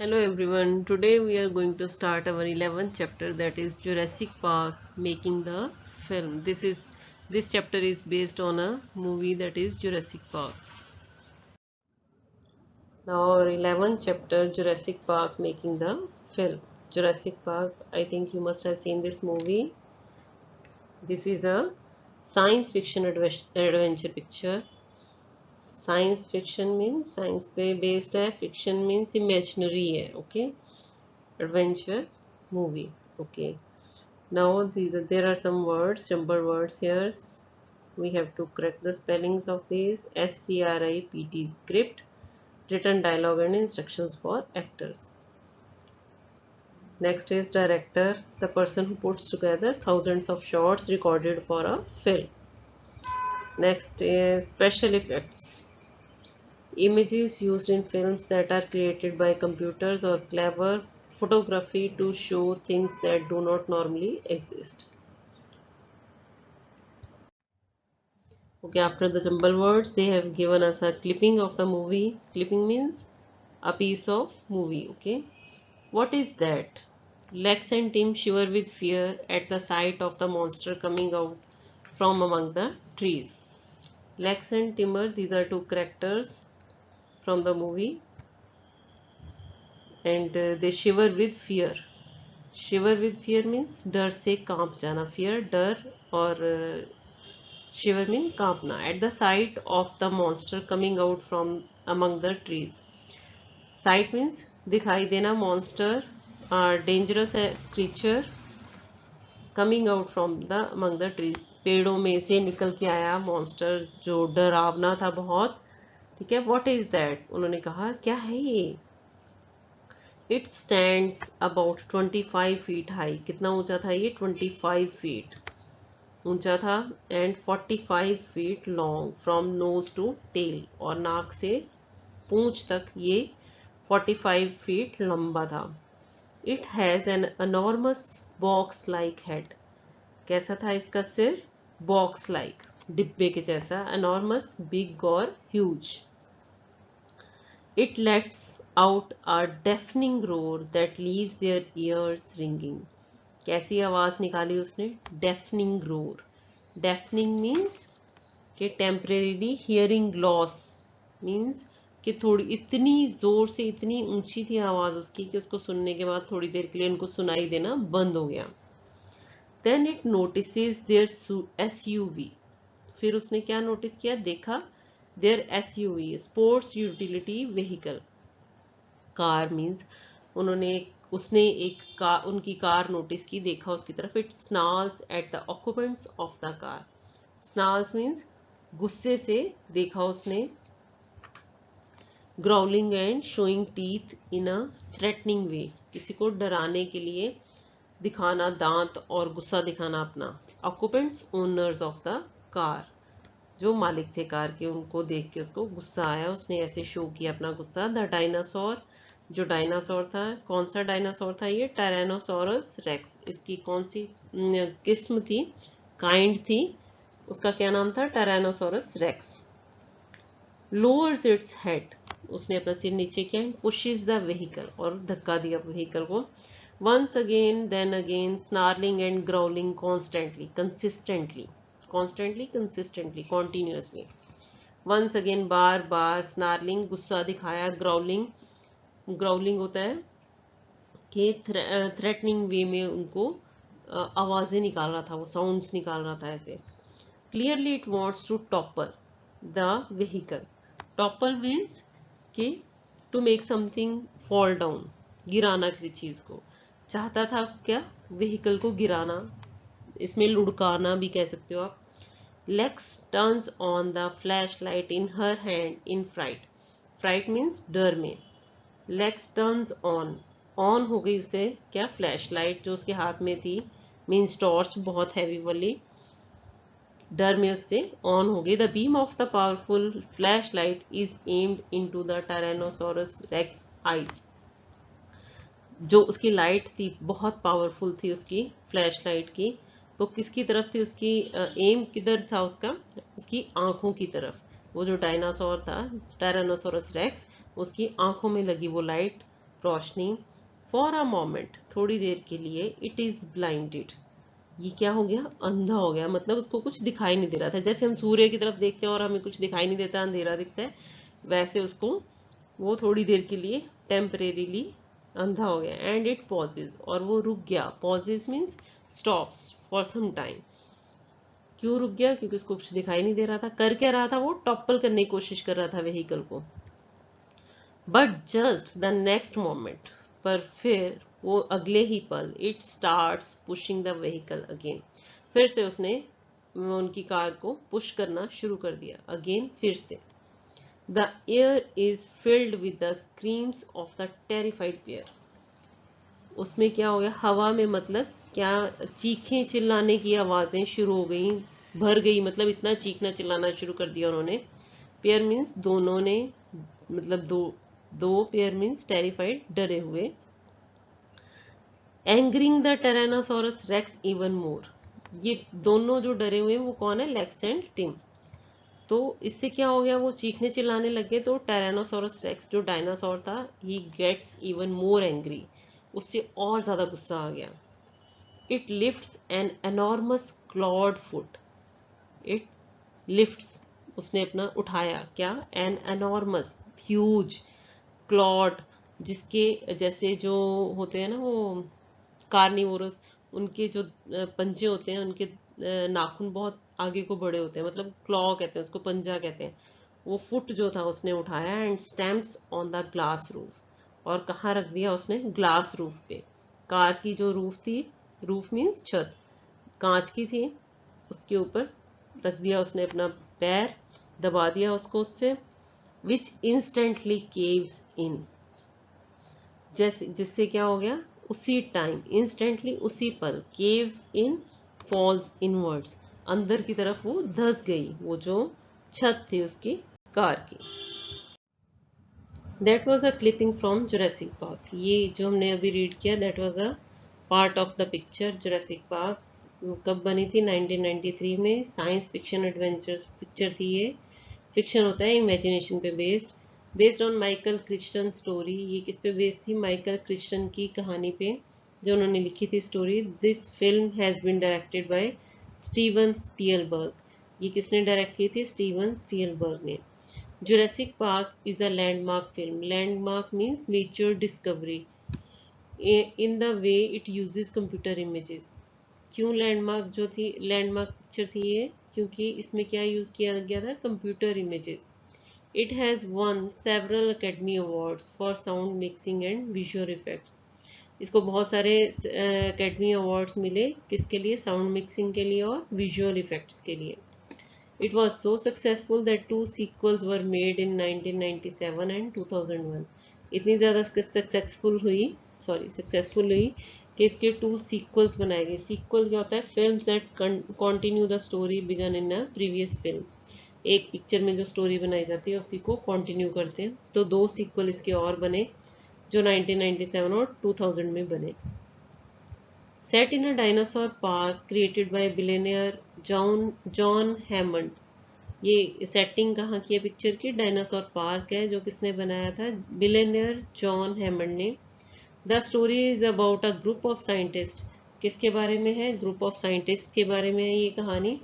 Hello everyone. Today we are going to start our 11th chapter, that is Jurassic Park making the film. This chapter is based on a movie, that is Jurassic Park. Now our 11th chapter, Jurassic Park making the film. Jurassic Park, I think you must have seen this movie. This is a science fiction adventure picture. Science fiction means science पे based है, fiction means imaginary है, okay? Adventure movie, okay? Now there are some words, jumbled words here. We have to correct the spellings of these. SCRIPT, script, written dialogue and instructions for actors. Next is director, the person who puts together thousands of shots recorded for a film. Next is special effects, images used in films that are created by computers or clever photography to show things that do not normally exist. Okay, after the jumble words, they have given us a clipping of the movie. Clipping means a piece of movie. Okay, what is that? Lex and Tim shiver with fear at the sight of the monster coming out from among the trees. Lex and Timur, these are two characters from the movie, and they shiver with fear. Shiver with fear means डर से कांप जाना. Fear, डर, और shiver means कांपना. At the sight of the monster coming out from among the trees. Sight means दिखाई देना. Monster, dangerous creature coming out from the among the trees. पेड़ों में से निकल के आया monster जो डरावना था बहुत. ठीक है, what is that? उन्होंने कहा क्या है ये? It stands about 25 feet high. कितना ऊंचा था ये? 25 feet ऊंचा था. And 45 feet long from nose to tail. और नाक से पूंछ तक ये 45 feet लंबा था. It has an enormous box-like head. कैसा था इसका सिर? Box-like, डिब्बे के जैसा. Enormous, big और huge. It lets out a deafening roar that leaves their ears ringing. कैसी आवाज निकाली उसने? Deafening roar. Deafening means कि temporarily hearing loss means कि थोड़ी इतनी जोर से, इतनी ऊंची थी आवाज उसकी कि उसको सुनने के बाद थोड़ी देर के लिए उनको सुनाई देना बंद हो गया. Then it notices their SUV. फिर उसने क्या नोटिस किया? देखा. Their SUV, sports utility vehicle. Car means उसने एक कार, उनकी कार नोटिस की, देखा उसकी तरफ. It snarls at the occupants of the car. Snarls means गुस्से से देखा उसने. Growling and showing teeth in a threatening way. किसी को डराने के लिए दिखाना दांत और गुस्सा दिखाना अपना. Occupants, owners of the car, जो मालिक थे कार के, उनको देख के उसको गुस्सा आया. उसने ऐसे शो किया अपना गुस्सा. द डायनासोर, जो डायनासोर था. कौन सा डायनासोर था ये? Tyrannosaurus rex. इसकी कौन सी किस्म थी? काइंड थी. उसका क्या नाम था? Tyrannosaurus rex. Lowers its head, उसने अपना सिर नीचे किया. पुशेस द व्हीकल, और धक्का दिया व्हीकल को. Once again, then again, snarling and growling constantly, consistently. constantly, consistently, continuously. Once again, बार बार. snarling, गुस्सा दिखाया. growling, growling होता है कि threatening way में उनको आवाजें निकाल रहा था, वो sounds निकाल रहा था ऐसे. Clearly it wants to topple the vehicle. Topple means कि to make something fall down, गिराना किसी चीज को. चाहता था क्या? vehicle को गिराना. इसमें लुढ़काना भी कह सकते हो आप. Lex turns on the flashlight in her hand in fright. Fright means डर में. Lex turns on, on हो गई उसे क्या? फ्लैशलाइट जो उसके हाथ में थी, मीन्स टॉर्च बहुत हैवी वाली. डर में उससे ऑन हो गई. The beam of the powerful flashlight is aimed into the Tyrannosaurus Rex eyes. जो उसकी लाइट थी बहुत पावरफुल थी, उसकी फ्लैशलाइट की. तो किसकी तरफ थी उसकी एम? किधर था उसका? उसकी आंखों की तरफ. वो जो डायनासोर था, टायरानोसोरस रेक्स, उसकी आंखों में लगी वो light Roshni, for a moment, थोड़ी देर के लिए, इट इज ब्लाइंडेड, ये क्या हो गया, अंधा हो गया, मतलब उसको कुछ दिखाई नहीं दे रहा था। जैसे हम सूर्य की तरफ देखते हैं और हमें कुछ दिखाई नहीं देता, अंधेरा दिखता है, वैसे उसको वो थोड़ी देर के लिए टेम्परेरीली अंधा हो गया। एंड इट पॉजेज, और वो रुक गया, pauses means stops for some time. क्यों रुक गया, क्योंकि उसको कुछ दिखाई नहीं दे रहा था। कर क्या रहा था, वो टॉपल करने की कोशिश कर रहा था व्हीकल को। But just the next moment, पर फिर वो अगले ही पल, it starts pushing the vehicle again, फिर से उसने उनकी कार को पुश करना शुरू कर दिया अगेन, फिर से। The air is filled with the screams of the terrified pair, उसमें क्या हो गया, हवा में मतलब क्या, चीखें चिल्लाने की आवाजें शुरू हो गई, भर गई, मतलब इतना चीखना चिल्लाना शुरू कर दिया उन्होंने। पेयर मीन्स दोनों ने, मतलब दो पेयर मीन्स टेरिफाइड, डरे हुए। एंग्रिंग द टेरानोसोरस रेक्स इवन मोर, ये दोनों जो डरे हुए वो कौन है, लेक्स एंड टिम। तो इससे क्या हो गया, वो चीखने चिल्लाने लगे, तो टेरानोसोरस रेक्स जो डायनासोर था, he gets even more angry, उससे और ज्यादा गुस्सा आ गया। It lifts an enormous clawed foot, it lifts, उसने अपना उठाया क्या, एन एनॉर्मस, ह्यूज, क्लॉड, जिसके जैसे जो होते हैं ना वो कार्निवोरस, उनके जो पंजे होते हैं, उनके नाखून बहुत आगे को बड़े होते हैं, मतलब क्लॉ कहते हैं उसको, पंजा कहते हैं। वो फुट जो था उसने उठाया, and stamps on the glass roof, और कहाँ रख दिया उसने, ग्लास रूफ पे। कार की जो रूफ थी, रूफ मीन्स छत, कांच की थी, उसके ऊपर रख दिया उसने अपना पैर, दबा दिया उसको उससे। विच इंस्टेंटली केव्स इन, जैसे जिससे क्या हो गया, उसी टाइम, इंस्टेंटली, उसी पल, केव्स इन, फॉल्स इनवर्ड्स, अंदर की तरफ वो धंस गई, वो जो छत थी उसकी कार की। That was a clipping from Jurassic park, ये जो हमने अभी रीड किया, that was a part of the picture Jurassic park. कब बनी थी, 1993 में। साइंस फिक्शन एडवेंचर पिक्चर थी ये, फिक्शन होता है इमेजिनेशन पे based on Michael Crichton story. ये किस पे बेस्ड थी, माइकल क्रिस्टन की कहानी पे, जो उन्होंने लिखी थी story. This film has been directed by Steven Spielberg, ये किसने डायरेक्ट की थी, स्टीवन स्पीलबर्ग ने। Jurassic Park is a landmark film, landmark means nature discovery, in the way it uses computer images. क्यों लैंडमार्क जो थी, लैंडमार्क पिक्चर थी ये, क्योंकि इसमें क्या यूज किया गया था, computer images. It has one several academy awards for sound mixing and visual effects, इसको बहुत सारे अकेडमी अवार्ड्स मिले, किसके लिए, साउंड मिक्सिंग के लिए और विजुअल इफेक्ट्स के लिए। It was so successful that 2 sequels were made in 1997 and 2001. इतनी ज़्यादा सक्सेसफुल हुई कि इसके 2 सीक्वल्स बनाए गए। सीक्वल क्या होता है, films that continue the story began in a previous film, एक पिक्चर में जो स्टोरी बनाई जाती है उसी को कंटिन्यू करते हैं। तो 2 सीक्वल इसके और बने, जो 1997 और 2000 में बने। Set in a dinosaur park created by billionaire John Hammond, ये सेटिंग कहाँ की है पिक्चर की, डायनासोर पार्क है, जो किसने बनाया था, बिलियनियर जॉन हैमंड ने। The story is about a group of scientist, किसके बारे में है, ग्रुप ऑफ साइंटिस्ट के बारे में है ये कहानी।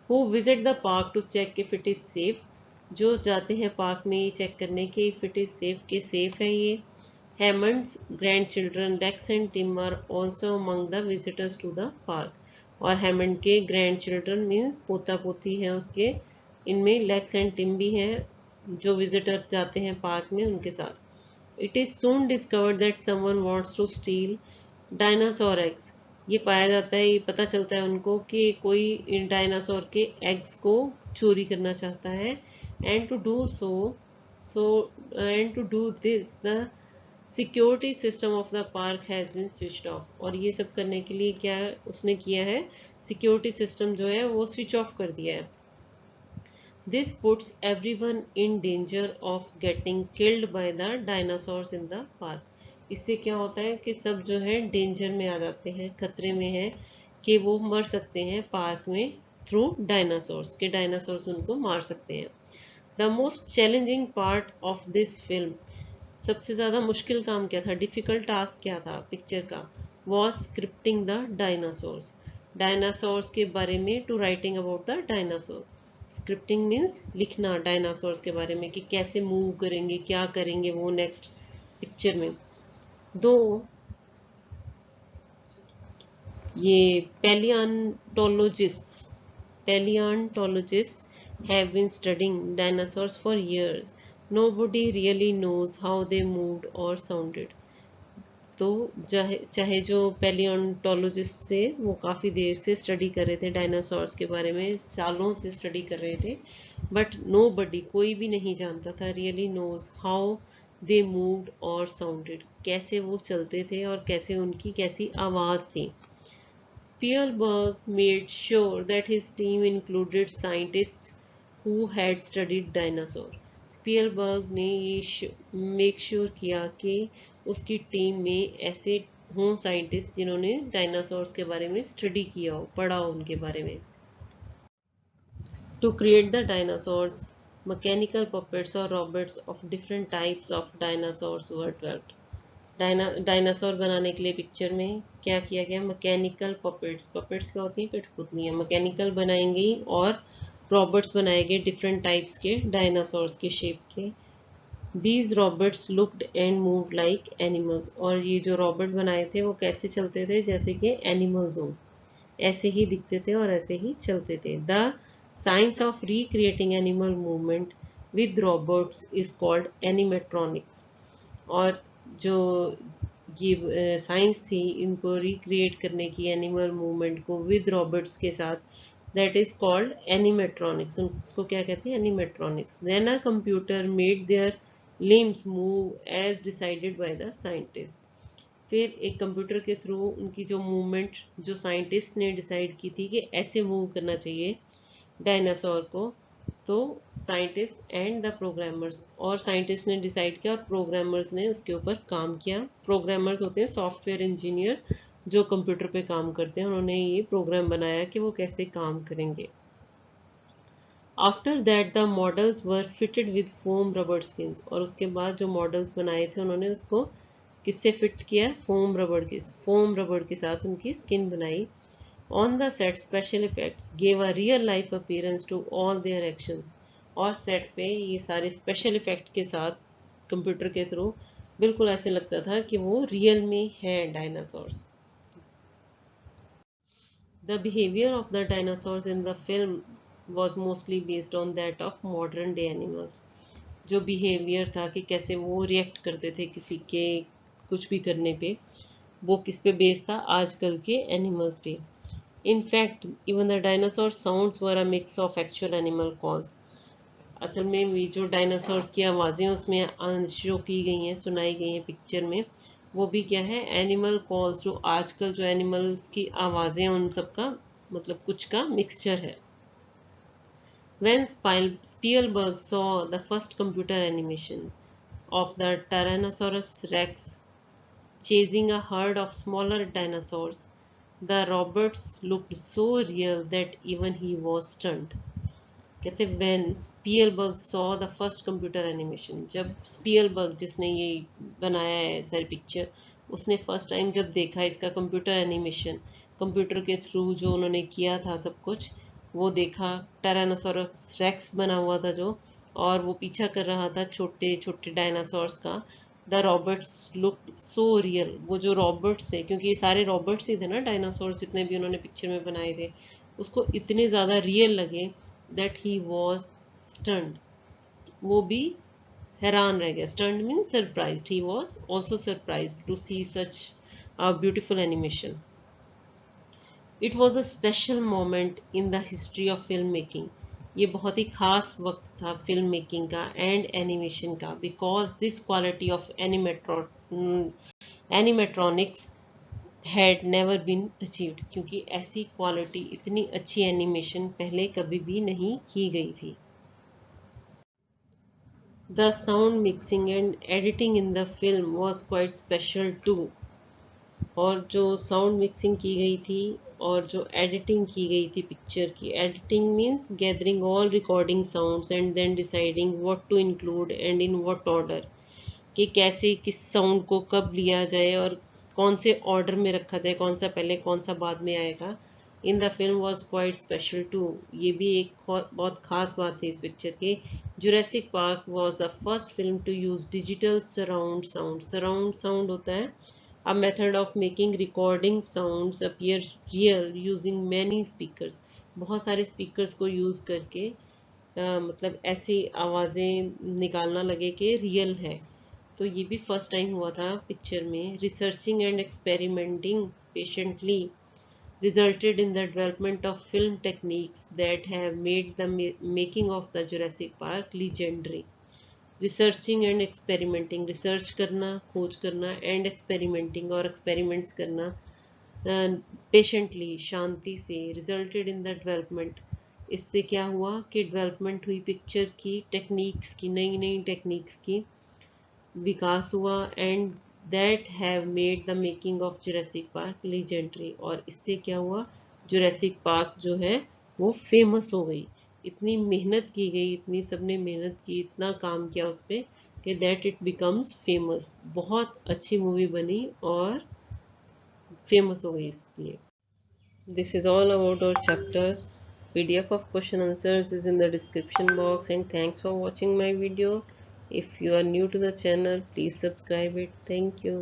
Who visit the park to check if it is safe, जो जाते हैं पार्क में ये चेक करने के इफ इट इज सेफ, के सेफ है ये। Hammond's grandchildren Lex and Tim are also among the visitors to the park, और हैमंड के ग्रैंड चिल्ड्रन मीन्स पोता पोती हैं उसके, इनमें लेक्स एंड टिम भी हैं जो विजिटर जाते हैं पार्क में उनके साथ। It is soon discovered that someone wants to steal dinosaur eggs, ये पाया जाता है, ये पता चलता है उनको कि कोई डायनासोर के एग्स को चोरी करना चाहता है। And to do this the security system of the park has been switched off, और ये सब करने के लिए क्या उसने किया है, सिक्योरिटी सिस्टम जो है वो स्विच ऑफ कर दिया है। This puts everyone in danger of getting killed by the dinosaurs in the park, इससे क्या होता है कि सब जो है डेंजर में आ जाते हैं, खतरे में है कि वो मर सकते हैं पार्क में थ्रू डायनासोर्स, के डायनासोर्स उनको मार सकते हैं। The most challenging part of this film, सबसे ज़्यादा मुश्किल काम क्या था, डिफ़िकल्ट टास्क क्या था पिक्चर का, was scripting the dinosaurs, dinosaurs के बारे में, to writing about the dinosaur. Scripting means लिखना डायनासोर्स के बारे में कि कैसे मूव करेंगे, क्या करेंगे वो नेक्स्ट पिक्चर में। दो ये paleontologists have been studying dinosaurs for years. Nobody really knows how they moved or sounded. तो चाहे जो पैलियोंटोलॉजिस्ट थे वो काफ़ी देर से स्टडी कर रहे थे डायनासोर्स के बारे में, सालों से स्टडी कर रहे थे, बट नोबडी, कोई भी नहीं जानता था, really knows how they moved और साउंडेड, कैसे वो चलते थे और कैसे उनकी कैसी आवाज़ थी। Spielberg made sure that his team included scientists who had studied dinosaur. Spielberg ने ये मेक श्योर किया कि उसकी टीम में ऐसे हों साइंटिस्ट जिन्होंने डायनासोर्स के बारे में स्टडी किया हो, पढ़ा हो उनके बारे में। To create the dinosaurs, mechanical puppets or robots of different types of dinosaurs were developed. Dinosaur बनाने के लिए पिक्चर में क्या किया गया, मैकेनिकल पपेट्स, पपेट्स क्या होती हैं, कठपुतलियाँ, मैकेनिकल बनाएंगी, और रॉबर्ट्स बनाए गए डिफरेंट टाइप्स के डायनासोर्स के शेप के। These Roberts looked and moved like animals, और ये जो रॉबर्ट बनाए थे वो कैसे चलते थे, जैसे कि एनिमल्स हों, ऐसे ही दिखते थे और ऐसे ही चलते थे। The science of recreating animal movement with Roberts is called animatronics, और जो ये साइंस थी इनको रिक्रिएट करने की एनिमल मूवमेंट को विद रॉबर्ट्स के साथ, दैट इज कॉल्ड एनिमेट्रॉनिक्स, उसको क्या कहते हैं, animatronics. Then a computer made their limbs move as decided by the scientist, फिर एक कंप्यूटर के थ्रू उनकी जो मूवमेंट जो साइंटिस्ट ने डिसाइड की थी कि ऐसे मूव करना चाहिए डायनासोर को, तो साइंटिस्ट एंड द प्रोग्रामर्स, और साइंटिस्ट ने डिसाइड किया और प्रोग्रामर्स ने उसके ऊपर काम किया। प्रोग्रामर्स होते हैं सॉफ्टवेयर इंजीनियर जो कंप्यूटर पे काम करते हैं, उन्होंने ये प्रोग्राम बनाया कि वो कैसे काम करेंगे। After that the models were fitted with foam rubber skins, और उसके बाद जो मॉडल्स बनाए थे उन्होंने उसको किससे फिट किया, फोम रबर के साथ उनकी स्किन बनाई। On the set, special effects gave a real life appearance to all their actions, और सेट पे ये सारे स्पेशल इफेक्ट के साथ कंप्यूटर के थ्रू बिल्कुल ऐसे लगता था कि वो रियल में है dinosaurs. The behavior of the dinosaurs in the film was mostly based on that of modern day animals. जो बिहेवियर था कि कैसे वो रिएक्ट करते थे किसी के कुछ भी करने पे, वो किस पे बेस्ड था, आजकल के एनिमल्स पे। In fact, even the dinosaur sounds were a mix of actual animal calls. असल में ये जो डायनासोर्स की आवाज़ें उसमें शो की गई हैं, सुनाई गई हैं पिक्चर में, वो भी क्या है, एनिमल कॉल्स, जो आजकल जो एनिमल्स की आवाज़ें हैं उन सब का मतलब कुछ का मिक्सचर है। When Spielberg saw the first computer animation of the Tyrannosaurus Rex chasing a herd of smaller dinosaurs, the robots looked so real that even he was stunned. कहते when Spielberg saw the first computer animation, जब Spielberg जिसने ये बनाया है सारी picture, उसने first time जब देखा इसका कंप्यूटर एनिमेशन, कंप्यूटर के थ्रू जो उन्होंने किया था सब कुछ, वो देखा टायरानोसोरस रेक्स बना हुआ था जो, और वो पीछा कर रहा था छोटे छोटे डायनासोर्स का। The Roberts look so real, वो जो रॉबर्ट्स थे, क्योंकि ये सारे रॉबर्ट्स ही थे ना डायनासोर्स जितने भी उन्होंने पिक्चर में बनाए थे, उसको इतने ज़्यादा रियल लगे दैट ही वॉज स्टन्ड, वो भी हैरान रह गया। Stunned means surprised, he was also surprised to see such a beautiful animation. It was a special moment in the history of film making, ये बहुत ही खास वक्त था फिल्म मेकिंग का एंड एनिमेशन का, because this quality of animatronics had never been achieved, क्योंकि ऐसी क्वालिटी, इतनी अच्छी एनिमेशन पहले कभी भी नहीं की गई थी। The sound mixing and editing in the film was quite special too, और जो साउंड मिक्सिंग की गई थी और जो एडिटिंग की गई थी पिक्चर की, editing means gathering all recording sounds and then deciding what to include and in what order, कि कैसे किस साउंड को कब लिया जाए और कौन से ऑर्डर में रखा जाए, कौन सा पहले कौन सा बाद में आएगा, in the film was quite special too. ये भी एक बहुत खास बात है इस पिक्चर की। Jurassic Park was the first film to use digital surround sound. Surround sound होता है a method of making recording sounds appear real using many speakers। बहुत सारे speakers को use करके मतलब ऐसी आवाज़ें निकालना लगे कि रियल है। तो ये भी फर्स्ट टाइम हुआ था पिक्चर में। Researching and experimenting patiently resulted in the development of film techniques that have made the making of the Jurassic Park legendary। Researching and experimenting, research करना, खोज करना, एंड एक्सपेरिमेंटिंग और एक्सपेरिमेंट्स करना patiently शांति से, resulted in the development, इससे क्या हुआ कि डेवलपमेंट हुई पिक्चर की, टेक्निक्स की, नई नई टेक्निक्स की विकास हुआ, and that have made the making of Jurassic park legendary. और इससे क्या हुआ, जुरासिक पार्क जो है वो फेमस हो गई। इतनी मेहनत की गई, इतनी सबने मेहनत की, इतना काम किया उस पर कि दैट इट बिकम्स फेमस। बहुत अच्छी मूवी बनी और फेमस हो गई इसलिए। This is all about our chapter. PDF of question answers is in the description box, and thanks for watching my video. If you are new to the channel, please subscribe it. Thank you.